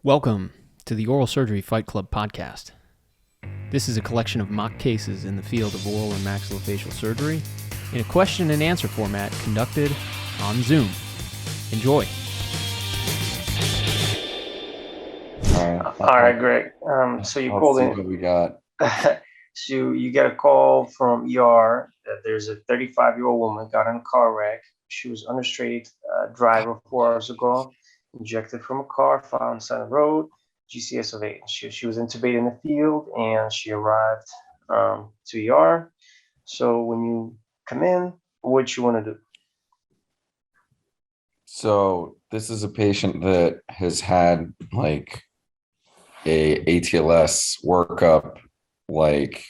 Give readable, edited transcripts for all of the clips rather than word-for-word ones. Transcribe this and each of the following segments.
Welcome to the Oral Surgery Fight Club podcast. This is a collection of mock cases in the field of oral and maxillofacial surgery in a question and answer format conducted on Zoom. Enjoy. All right, Greg. So you called in. What we got? So you get a call from ER that there's a 35-year-old woman got in a car wreck. She was under straight driver 4 hours ago, injected from a car, found on the side of the road, GCS of 8. She was intubated in the field, and she arrived to ER. So when you come in, what you want to do? So this is a patient that has had like a ATLS workup, like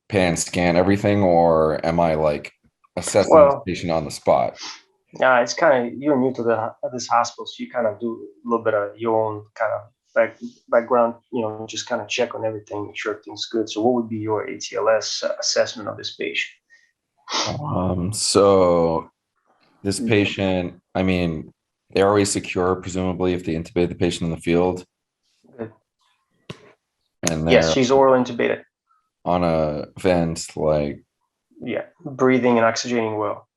pan scan everything, or am I like assessing this patient on the spot? Yeah, it's kind of, you're new to this hospital, so you kind of do a little bit of your own kind of background, just kind of check on everything, make sure everything's good. So what would be your ATLS assessment of this patient? So this patient, I mean, they're always secure, presumably, if they intubate the patient in the field. Good. And yes, she's oral intubated. On a vent, like. Yeah, breathing and oxygenating well.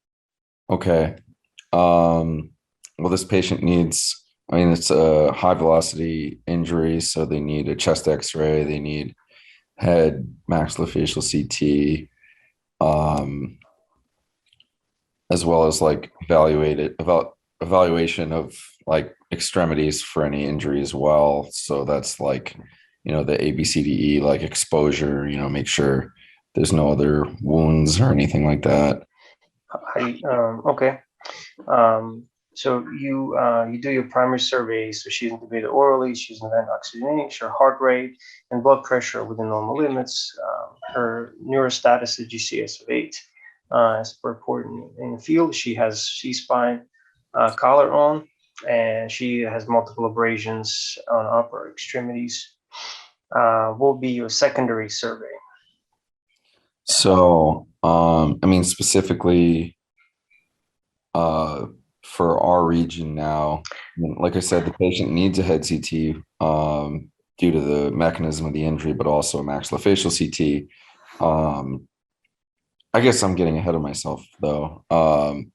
Okay. Well, this patient needs, it's a high velocity injury, so they need a chest x-ray, they need head maxillofacial CT, as well as like evaluation of like extremities for any injury as well. So that's like, the ABCDE, like exposure, make sure there's no other wounds or anything like that. Okay. So you do your primary survey. So she's intubated orally, she's in vent oxygenation, her heart rate and blood pressure within normal limits. Her neurostatus is GCS of 8. As per report in the field, she has C-spine collar on, and she has multiple abrasions on upper extremities. What will be your secondary survey? So, specifically for our region now, like I said, the patient needs a head CT due to the mechanism of the injury, but also a maxillofacial CT. I guess I'm getting ahead of myself, though. I'm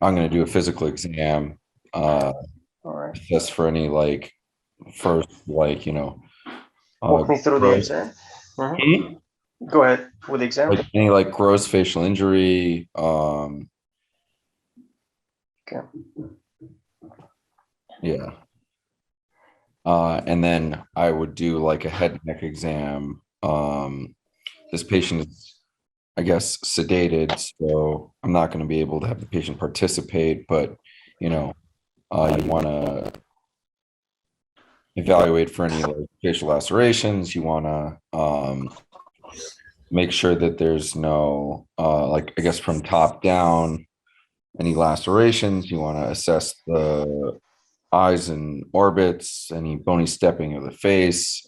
going to do a physical exam, just for any, like, first, like, walk me through the exam. Go ahead with the exam. Like any like gross facial injury. Okay. Yeah. And then I would do like a head and neck exam. This patient is, I guess, sedated, so I'm not going to be able to have the patient participate, but you want to evaluate for any like facial lacerations. You want to make sure that there's no, like, I guess from top down, any lacerations. You want to assess the eyes and orbits, any bony stepping of the face,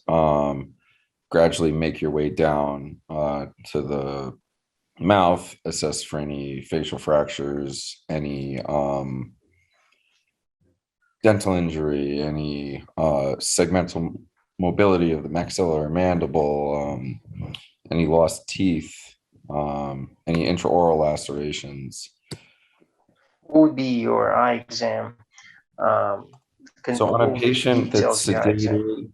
gradually make your way down to the mouth, assess for any facial fractures, any dental injury, any segmental mobility of the maxilla or mandible, any lost teeth, any intraoral lacerations. What would be your eye exam? So on a patient that's sedated,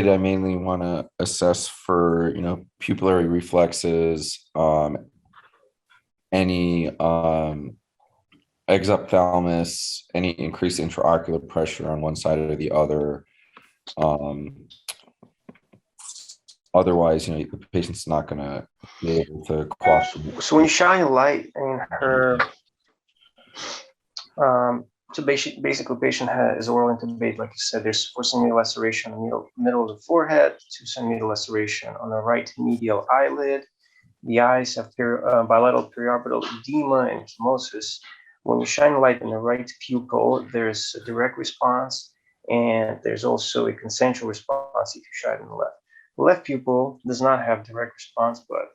I mainly want to assess for, pupillary reflexes, any exophthalmos, any increased intraocular pressure on one side or the other. Otherwise, the patient's not going to be able to cooperate. So when you shine light in her, so basically, patient is oral intubated, like you said. There's 4 centimeter laceration in the middle of the forehead, 2 centimeter laceration on the right medial eyelid. The eyes have bilateral periorbital edema and chemosis. When you shine light in the right pupil, there's a direct response, and there's also a consensual response if you shine in the left. The left pupil does not have direct response, but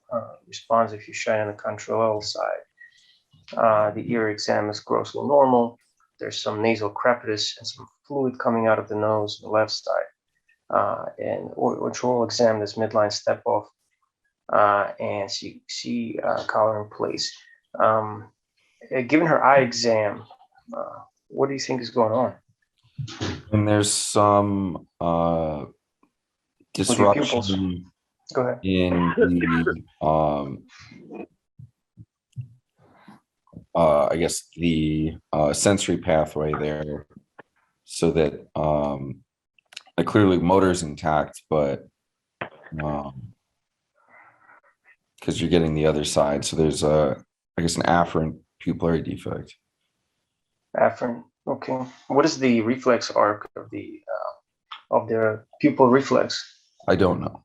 responds if you shine on the contralateral side. The ear exam is grossly normal. there's some nasal crepitus and some fluid coming out of the nose on the left side. And oral exam, this midline step off, and see collar in place. Given her eye exam, what do you think is going on? And there's some disruption Go ahead. in the I guess the sensory pathway there, so that clearly motor is intact, but because you're getting the other side, so there's I guess an afferent pupillary defect. Afferent. Okay. What is the reflex arc of the pupil reflex? I don't know.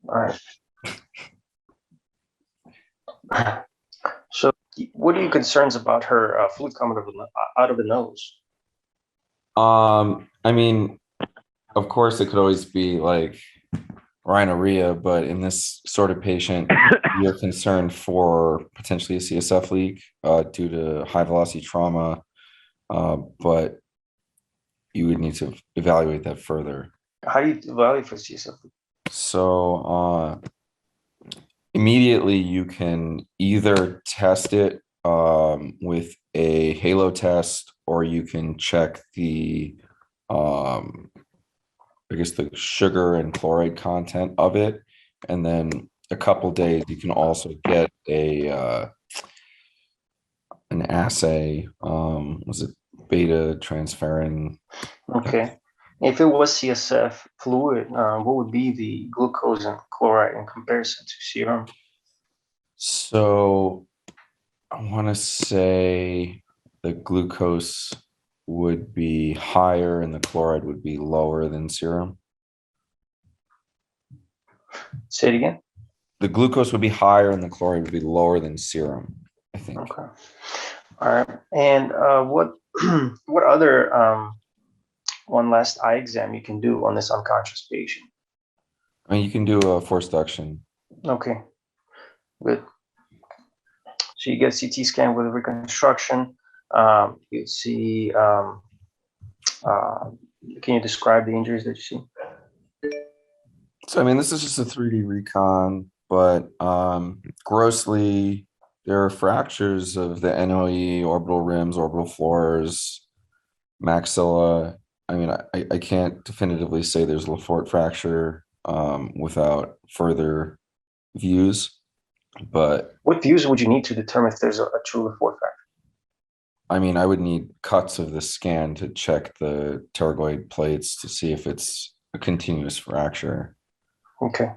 All right. So, what are your concerns about her fluid coming out of the nose? I mean, of course, it could always be like rhinorrhea, but in this sort of patient, you're concerned for potentially a CSF leak due to high velocity trauma, but you would need to evaluate that further. How do you evaluate for CSF leak? So immediately you can either test it with a halo test, or you can check the I guess the sugar and chloride content of it, and then a couple days you can also get a an assay. Was it beta transferrin? Okay. If it was CSF fluid, what would be the glucose and chloride in comparison to serum? So I want to say the glucose would be higher and the chloride would be lower than serum. Say it again. The glucose would be higher and the chloride would be lower than serum, I think. Okay. All right. And what other one last eye exam you can do on this unconscious patient? I mean, you can do a force duction. Okay. Good. So you get a CT scan with a reconstruction. You see. Can you describe the injuries that you see? So I mean, this is just a 3D recon, but grossly, there are fractures of the NOE, orbital rims, orbital floors, maxilla. I mean, I can't definitively say there's a Lefort fracture without further views, but what views would you need to determine if there's a true Lefort fracture? I mean, I would need cuts of the scan to check the pterygoid plates to see if it's a continuous fracture. Okay.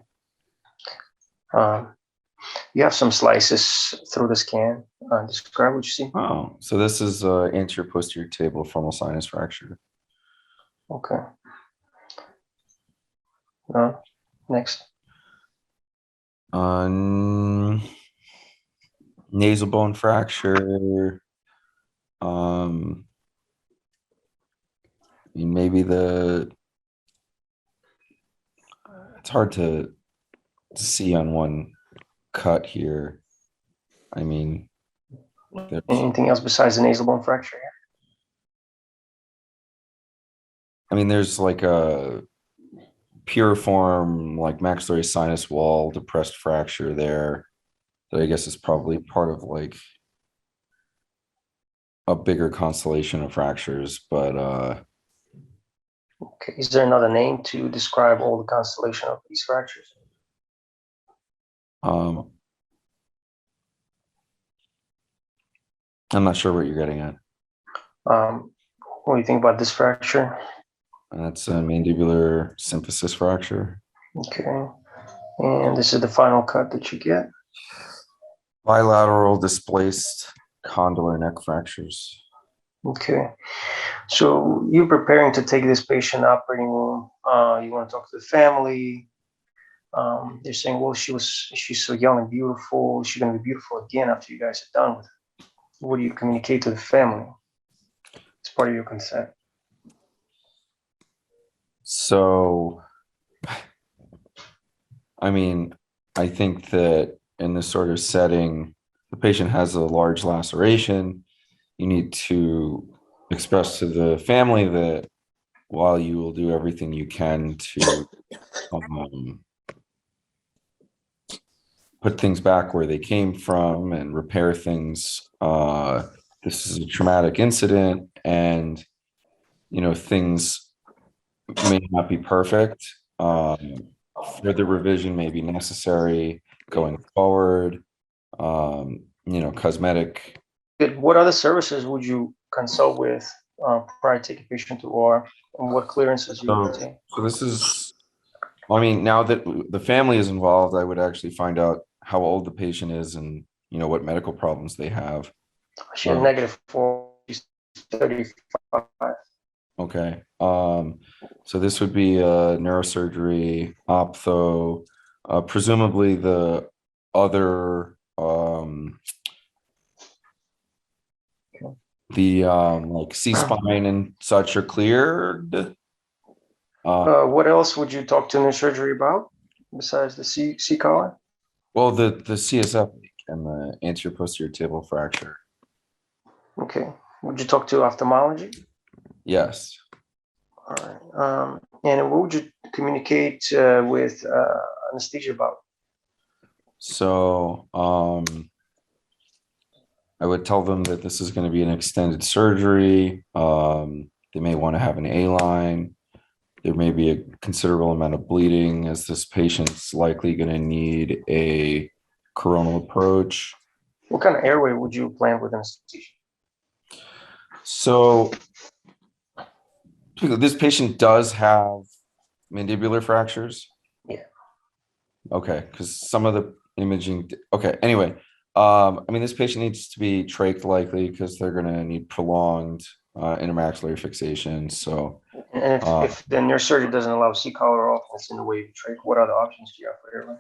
You have some slices through the scan. Describe what you see. Oh, so this is anterior posterior table frontal sinus fracture. Okay. Next. Nasal bone fracture. Maybe it's hard to see on one cut here. I mean, anything else besides the nasal bone fracture here? I mean, there's like a piriform, like maxillary sinus wall depressed fracture there that I guess is probably part of like a bigger constellation of fractures, but okay. Is there another name to describe all the constellation of these fractures? I'm not sure what you're getting at. What do you think about this fracture? That's a mandibular symphysis fracture. Okay. And this is the final cut that you get? Bilateral displaced condylar neck fractures. Okay. So you're preparing to take this patient operating room. You want to talk to the family. They're saying, well, she's so young and beautiful. She's going to be beautiful again after you guys are done with her. What do you communicate to the family? It's part of your consent. So, I mean, I think that in this sort of setting, the patient has a large laceration. You need to express to the family that while you will do everything you can to put things back where they came from and repair things, this is a traumatic incident, and things may not be perfect. Further revision may be necessary going forward. Cosmetic. Good. What other services would you consult with prior to taking a patient to OR, and what clearances you would obtain? So this is, now that the family is involved, I would actually find out how old the patient is and what medical problems they have. She had -4, she's 35. Okay. So this would be neurosurgery, optho, presumably the other like C-spine and such are cleared. What else would you talk to neurosurgery about besides the C collar? Well, the CSF and the anterior posterior tibal fracture. Okay. Would you talk to ophthalmology? Yes. All right. And what would you communicate with anesthesia about? So I would tell them that this is going to be an extended surgery. They may want to have an A-line. There may be a considerable amount of bleeding, as this patient's likely going to need a coronal approach. What kind of airway would you plan with anesthesia? So this patient does have mandibular fractures. Yeah. Okay, because some of the imaging. Okay, anyway, this patient needs to be trached likely because they're going to need prolonged intermaxillary fixation. So, and if the neurosurgeon doesn't allow C collar off, it's in the way of trach, what other options do you have for airway?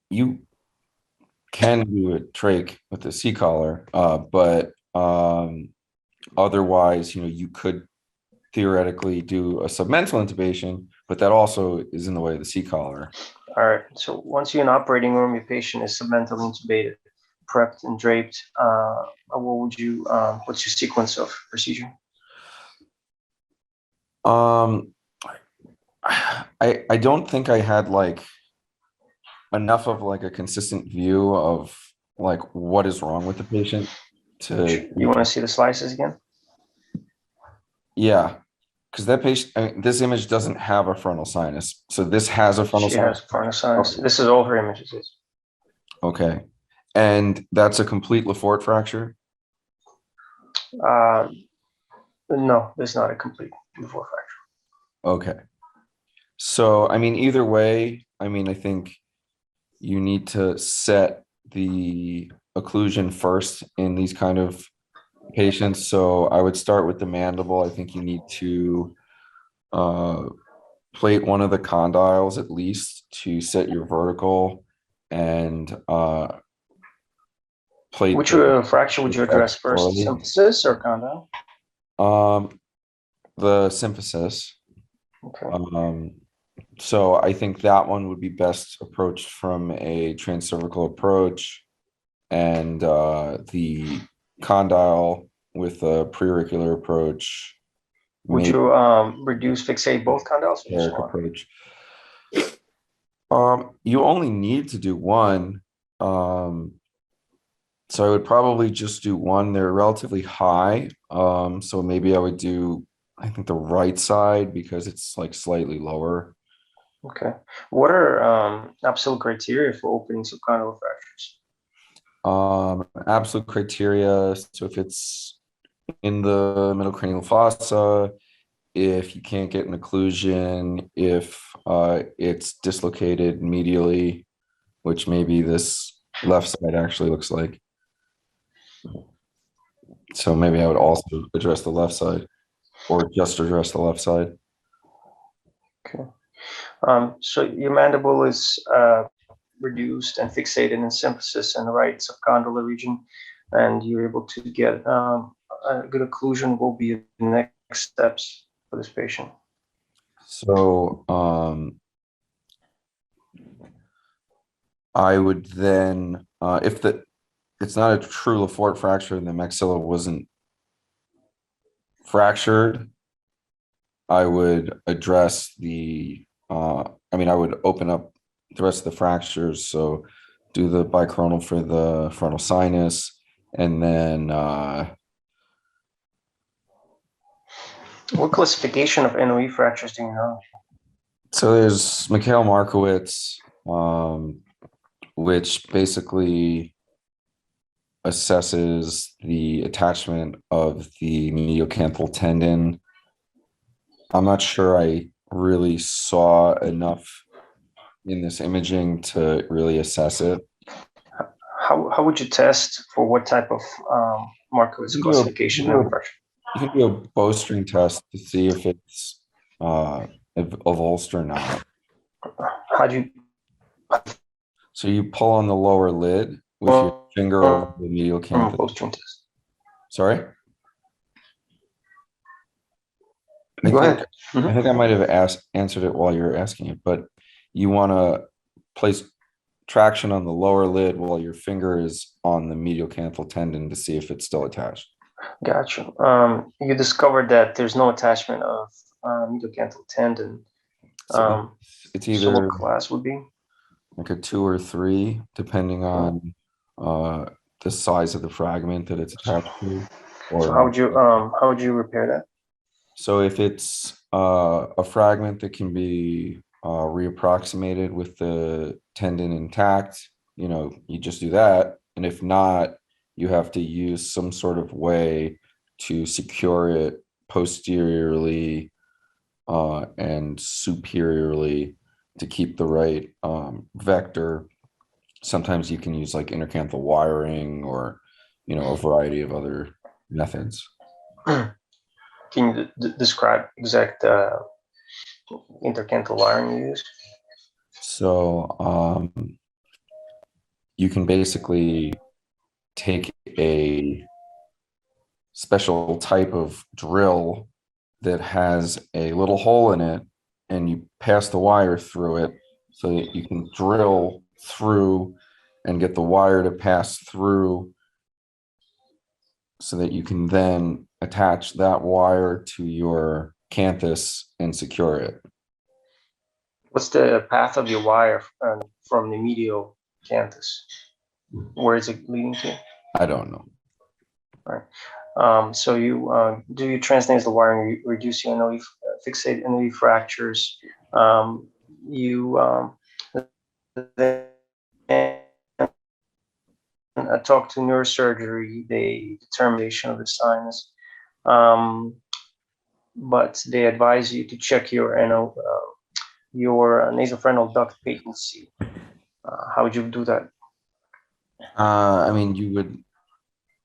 You can do a trach with the C collar, but otherwise, you could theoretically do a submental intubation, but that also is in the way of the C collar. All right. So once you're in the operating room, your patient is submentally intubated, prepped and draped. What's your sequence of procedure? I don't think I had enough of a consistent view of what is wrong with the patient to. You want to see the slices again? Yeah, because that patient, this image doesn't have a frontal sinus. So this has a frontal sinus. She has frontal sinus. Okay. This is all her images. Okay. And that's a complete Lefort fracture? No, there's not a complete Lefort fracture. Okay. So, either way, I think you need to set the occlusion first in these kind of patients. So I would start with the mandible. I think you need to plate one of the condyles at least to set your vertical, and plate. Which fracture would you address first, symphysis or condyle? The symphysis. Okay. So I think that one would be best approached from a transcervical approach, and the condyle with a preauricular approach. Would you reduce, fixate both condyles? Approach. You only need to do one. So I would probably just do one. They're relatively high. So maybe I would do, I think, the right side because it's slightly lower. Okay. What are absolute criteria for opening subcondylar fractures? Absolute criteria. So if it's in the middle cranial fossa, if you can't get an occlusion, if it's dislocated medially, which maybe this left side actually looks like. So maybe I would also address the left side, or just address the left side. Okay. So your mandible is reduced and fixated in symphysis in the right subcondylar region, and you're able to get a good occlusion. Will be the next steps for this patient. So I would then, if the it's not a true Lefort fracture and the maxilla wasn't fractured, I would address I would open up the rest of the fractures. So do the bicoronal for the frontal sinus, and then What classification of NOE fractures do you know? so there's Mikhail Markowitz, which basically assesses the attachment of the mediocanthal tendon. I'm not sure I really saw enough in this imaging to really assess it. How would you test for what type of Markowitz classification NOE fracture? You can do a bowstring test to see if it's a volst or not. How do you? So you pull on the lower lid with your finger over the medial canthus. Bowstring test. Sorry? Go ahead. I think I might have answered it while you were asking it, but you want to place traction on the lower lid while your finger is on the medial canthal tendon to see if it's still attached. Gotcha. You discovered that there's no attachment of medial canthal tendon. So it's either so what class would be? like a 2 or 3, depending on the size of the fragment that it's attached to. Or So how would you repair that? so if it's a fragment that can be reapproximated with the tendon intact, you just do that. And if not, you have to use some sort of way to secure it posteriorly and superiorly to keep the right vector. Sometimes you can use like intercanthal wiring or, a variety of other methods. Can you describe exact intercanthal wiring you use? So you can basically take a special type of drill that has a little hole in it, and you pass the wire through it so that you can drill through and get the wire to pass through so that you can then attach that wire to your canthus and secure it. What's the path of your wire from the medial canthus? Where is it leading to? I don't know. All right. So you do your transnasal wiring, reduce your NOE, fixate NOE fractures. You then talk to neurosurgery, the determination of the sinus, but they advise you to check your nasopharyngeal duct patency. How would you do that? You would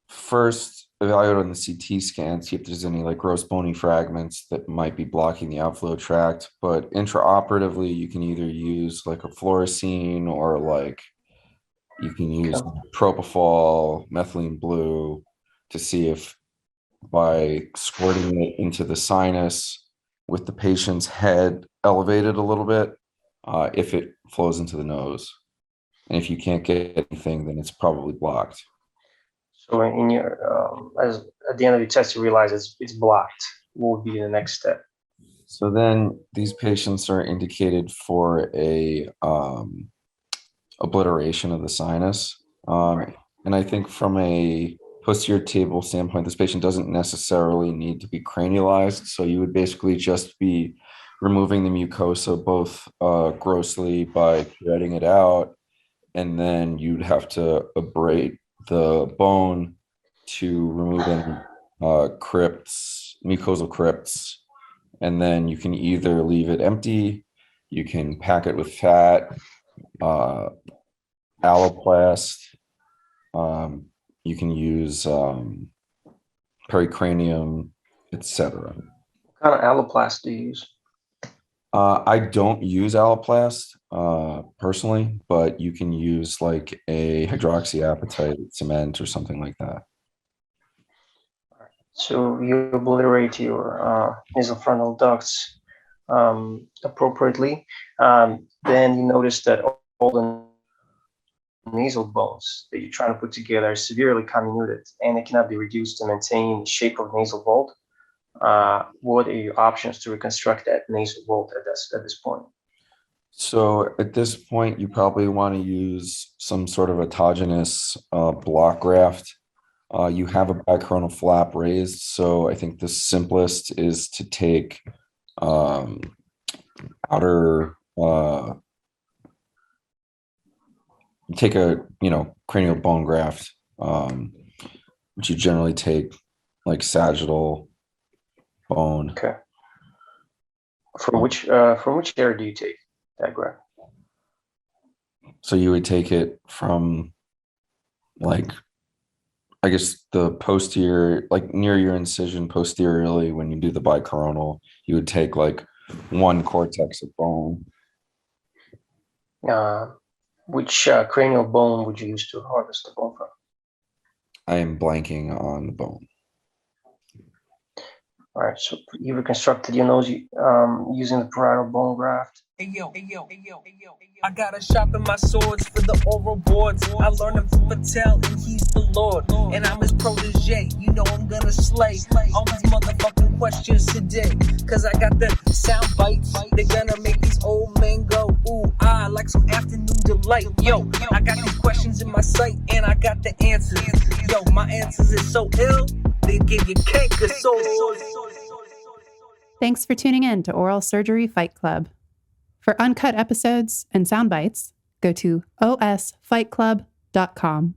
first evaluate on the CT scan, see if there's any like gross bony fragments that might be blocking the outflow tract. But intraoperatively, you can either use like a fluorescein or like you can use propofol, methylene blue to see if by squirting it into the sinus with the patient's head elevated a little bit, if it flows into the nose. And if you can't get anything, then it's probably blocked. So in your at the end of the test, you realize it's blocked. What would be the next step? So then these patients are indicated for a obliteration of the sinus. And I think from a posterior table standpoint, this patient doesn't necessarily need to be cranialized. So you would basically just be removing the mucosa both grossly by shredding it out, and then you'd have to abrade the bone to remove any crypts, mucosal crypts, and then you can either leave it empty, you can pack it with fat, alloplast, you can use pericranium, etc. What kind of alloplast do you use? I don't use alloplast personally, but you can use like a hydroxyapatite cement or something like that. So you obliterate your nasopharyngeal ducts appropriately. Then you notice that all the nasal bones that you're trying to put together are severely comminuted and it cannot be reduced to maintain the shape of nasal vault, what are your options to reconstruct that nasal vault at this point? So at this point, you probably want to use some sort of autogenous block graft. You have a bicoronal flap raised, so I think the simplest is to take take a cranial bone graft, which you generally take like sagittal bone. Okay. From which area do you take that graft? So you would take it from, like, I guess the posterior, like near your incision posteriorly. When you do the bicoronal, you would take like one cortex of bone. Which cranial bone would you use to harvest the bone from? I am blanking on the bone. All right, so you reconstructed your nose using the parietal bone graft. Hey yo, I gotta sharpen my swords for the oral boards. I learned him from Patel and he's the Lord. And I'm his protege, you know I'm gonna slay all these motherfucking questions today. Cause I got the sound bites, they're gonna make these old men go ooh, ah, like some afternoon delight. Yo, I got these questions in my sight and I got the answers. Yo, my answers is so ill, they give you canker sores. Thanks for tuning in to Oral Surgery Fight Club. For uncut episodes and sound bites, go to osfightclub.com.